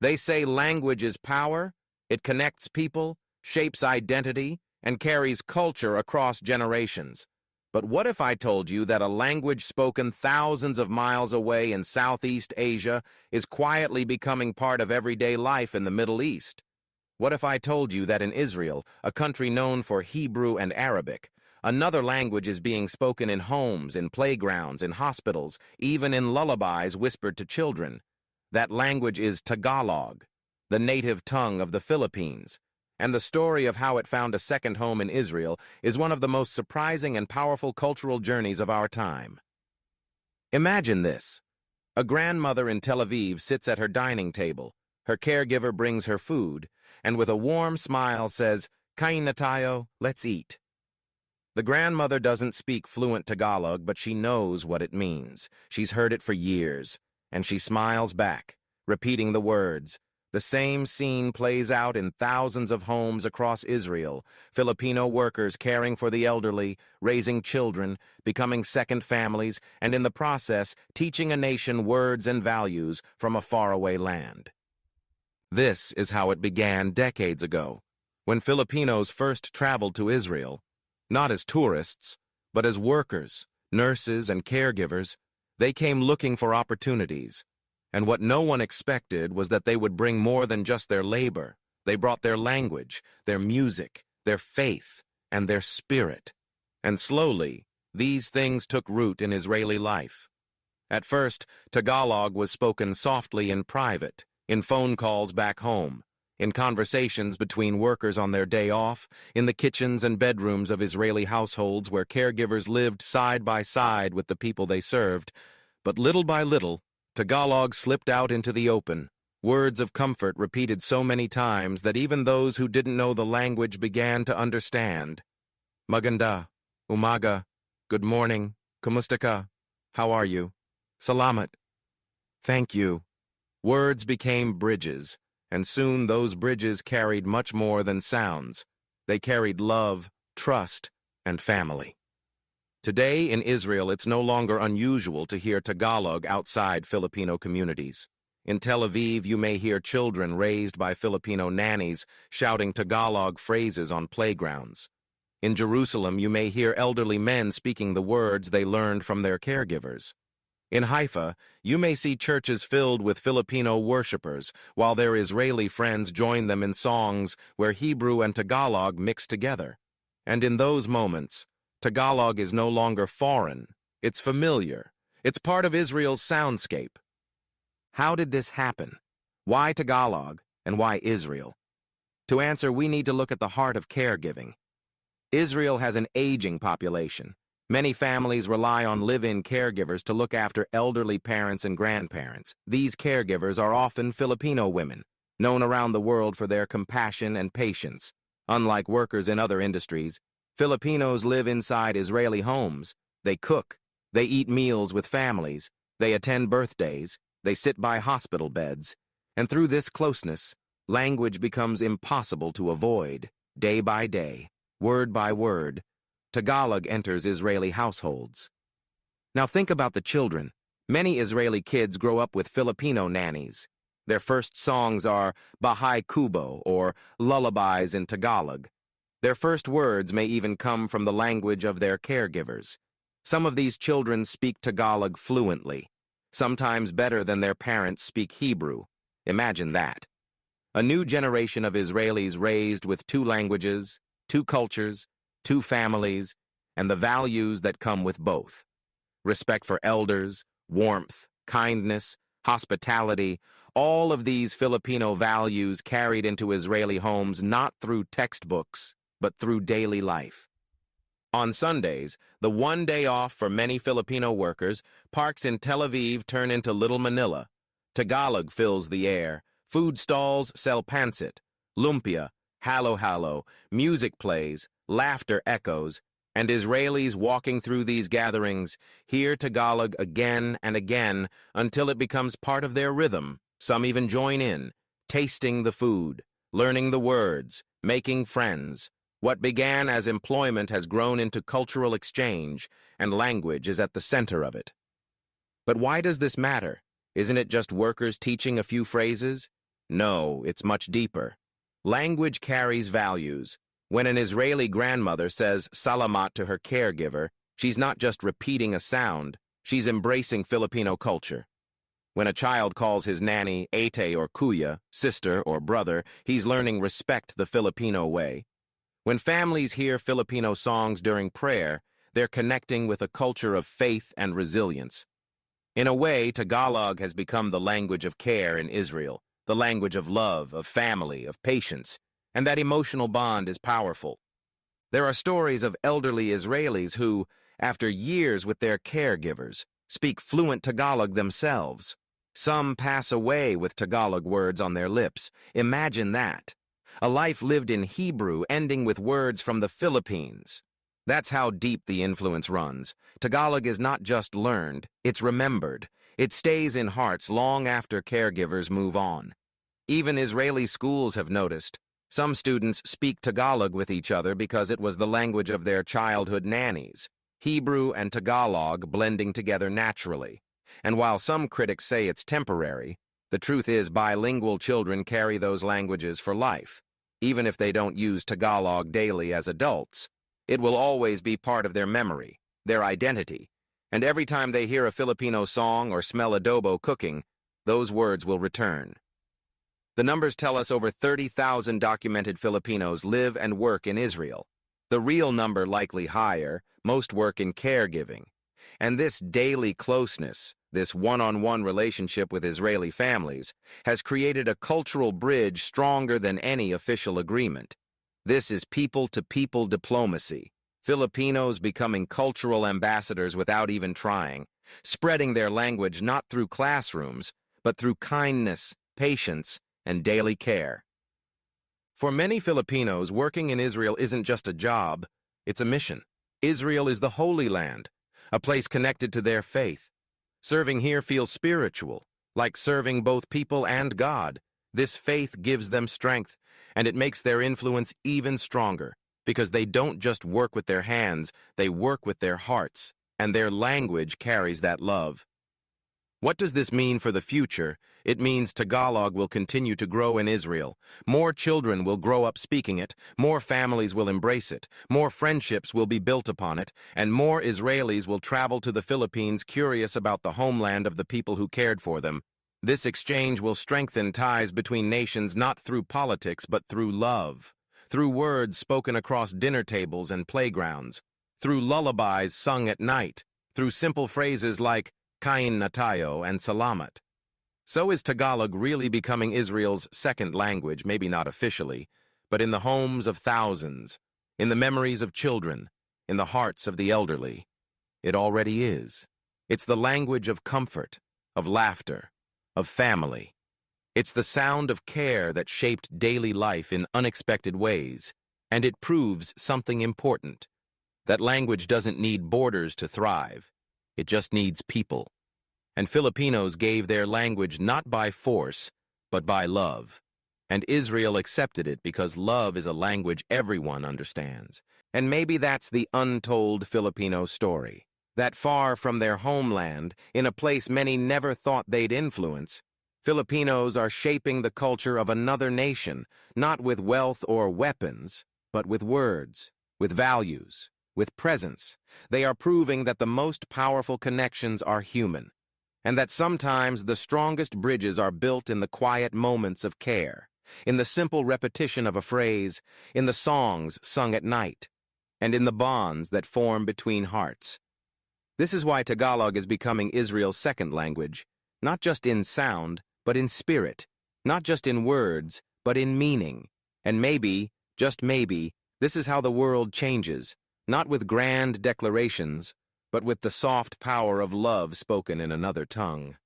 They say language is power, it connects people, shapes identity, and carries culture across generations. But what if I told you that a language spoken thousands of miles away in Southeast Asia is quietly becoming part of everyday life in the Middle East? What if I told you that in Israel, a country known for Hebrew and Arabic, another language is being spoken in homes, in playgrounds, in hospitals, even in lullabies whispered to children? That language is Tagalog, the native tongue of the Philippines. And the story of how it found a second home in Israel is one of the most surprising and powerful cultural journeys of our time. Imagine this. A grandmother in Tel Aviv sits at her dining table. Her caregiver brings her food, and with a warm smile says, "Kain na tayo, let's eat." The grandmother doesn't speak fluent Tagalog, but she knows what it means. She's heard it for years, and she smiles back, repeating the words. The same scene plays out in thousands of homes across Israel, Filipino workers caring for the elderly, raising children, becoming second families, and in the process, teaching a nation words and values from a faraway land. This is how it began decades ago, when Filipinos first traveled to Israel. Not as tourists, but as workers, nurses, and caregivers. They came looking for opportunities. And what no one expected was that they would bring more than just their labor. They brought their language, their music, their faith, and their spirit. And slowly, these things took root in Israeli life. At first, Tagalog was spoken softly in private, in phone calls back home, in conversations between workers on their day off, in the kitchens and bedrooms of Israeli households where caregivers lived side by side with the people they served. But little by little, Tagalog slipped out into the open, words of comfort repeated so many times that even those who didn't know the language began to understand. Maganda, umaga, good morning, kumusta ka, how are you, salamat, thank you. Words became bridges, and soon those bridges carried much more than sounds. They carried love, trust, and family. Today in Israel, it's no longer unusual to hear Tagalog outside Filipino communities. In Tel Aviv, you may hear children raised by Filipino nannies shouting Tagalog phrases on playgrounds. In Jerusalem, you may hear elderly men speaking the words they learned from their caregivers. In Haifa, you may see churches filled with Filipino worshipers, while their Israeli friends join them in songs where Hebrew and Tagalog mix together. And in those moments, Tagalog is no longer foreign, it's familiar. It's part of Israel's soundscape. How did this happen? Why Tagalog, and why Israel? To answer, we need to look at the heart of caregiving. Israel has an aging population. Many families rely on live-in caregivers to look after elderly parents and grandparents. These caregivers are often Filipino women, known around the world for their compassion and patience. Unlike workers in other industries, Filipinos live inside Israeli homes. They cook, they eat meals with families, they attend birthdays, they sit by hospital beds. And through this closeness, language becomes impossible to avoid. Day by day, word by word, Tagalog enters Israeli households. Now think about the children. Many Israeli kids grow up with Filipino nannies. Their first songs are Bahay Kubo, or lullabies in Tagalog. Their first words may even come from the language of their caregivers. Some of these children speak Tagalog fluently, sometimes better than their parents speak Hebrew. Imagine that. A new generation of Israelis raised with two languages, two cultures, two families, and the values that come with both. Respect for elders, warmth, kindness, hospitality, all of these Filipino values carried into Israeli homes not through textbooks, but through daily life. On Sundays, the one day off for many Filipino workers, parks in Tel Aviv turn into Little Manila. Tagalog fills the air. Food stalls sell pancit, lumpia, halo-halo, music plays, laughter echoes, and Israelis walking through these gatherings hear Tagalog again and again until it becomes part of their rhythm. Some even join in, tasting the food, learning the words, making friends. What began as employment has grown into cultural exchange, and language is at the center of it. But why does this matter? Isn't it just workers teaching a few phrases? No, it's much deeper. Language carries values. When an Israeli grandmother says salamat to her caregiver, she's not just repeating a sound, she's embracing Filipino culture. When a child calls his nanny ate or kuya, sister or brother, he's learning respect the Filipino way. When families hear Filipino songs during prayer, they're connecting with a culture of faith and resilience. In a way, Tagalog has become the language of care in Israel, the language of love, of family, of patience, and that emotional bond is powerful. There are stories of elderly Israelis who, after years with their caregivers, speak fluent Tagalog themselves. Some pass away with Tagalog words on their lips. Imagine that. A life lived in Hebrew ending with words from the Philippines. That's how deep the influence runs. Tagalog is not just learned, it's remembered. It stays in hearts long after caregivers move on. Even Israeli schools have noticed. Some students speak Tagalog with each other because it was the language of their childhood nannies. Hebrew and Tagalog blending together naturally. And while some critics say it's temporary, the truth is bilingual children carry those languages for life. Even if they don't use Tagalog daily as adults, it will always be part of their memory, their identity, and every time they hear a Filipino song or smell adobo cooking, those words will return. The numbers tell us over 30,000 documented Filipinos live and work in Israel. The real number likely higher, most work in caregiving. And this daily closeness, this one-on-one relationship with Israeli families, has created a cultural bridge stronger than any official agreement. This is people-to-people diplomacy, Filipinos becoming cultural ambassadors without even trying, spreading their language not through classrooms, but through kindness, patience, and daily care. For many Filipinos, working in Israel isn't just a job, it's a mission. Israel is the Holy Land, a place connected to their faith. Serving here feels spiritual, like serving both people and God. This faith gives them strength, and it makes their influence even stronger, because they don't just work with their hands, they work with their hearts, and their language carries that love. What does this mean for the future? It means Tagalog will continue to grow in Israel. More children will grow up speaking it, more families will embrace it, more friendships will be built upon it, and more Israelis will travel to the Philippines curious about the homeland of the people who cared for them. This exchange will strengthen ties between nations not through politics but through love, through words spoken across dinner tables and playgrounds, through lullabies sung at night, through simple phrases like kain na tayo and salamat. So is Tagalog really becoming Israel's second language, maybe not officially, but in the homes of thousands, in the memories of children, in the hearts of the elderly. It already is. It's the language of comfort, of laughter, of family. It's the sound of care that shaped daily life in unexpected ways, and it proves something important. That language doesn't need borders to thrive. It just needs people. And Filipinos gave their language not by force, but by love. And Israel accepted it because love is a language everyone understands. And maybe that's the untold Filipino story. That far from their homeland, in a place many never thought they'd influence, Filipinos are shaping the culture of another nation, not with wealth or weapons, but with words, with values, with presence. They are proving that the most powerful connections are human, and that sometimes the strongest bridges are built in the quiet moments of care, in the simple repetition of a phrase, in the songs sung at night, and in the bonds that form between hearts. This is why Tagalog is becoming Israel's second language, not just in sound, but in spirit, not just in words, but in meaning. And maybe, just maybe, this is how the world changes, not with grand declarations, but with the soft power of love spoken in another tongue.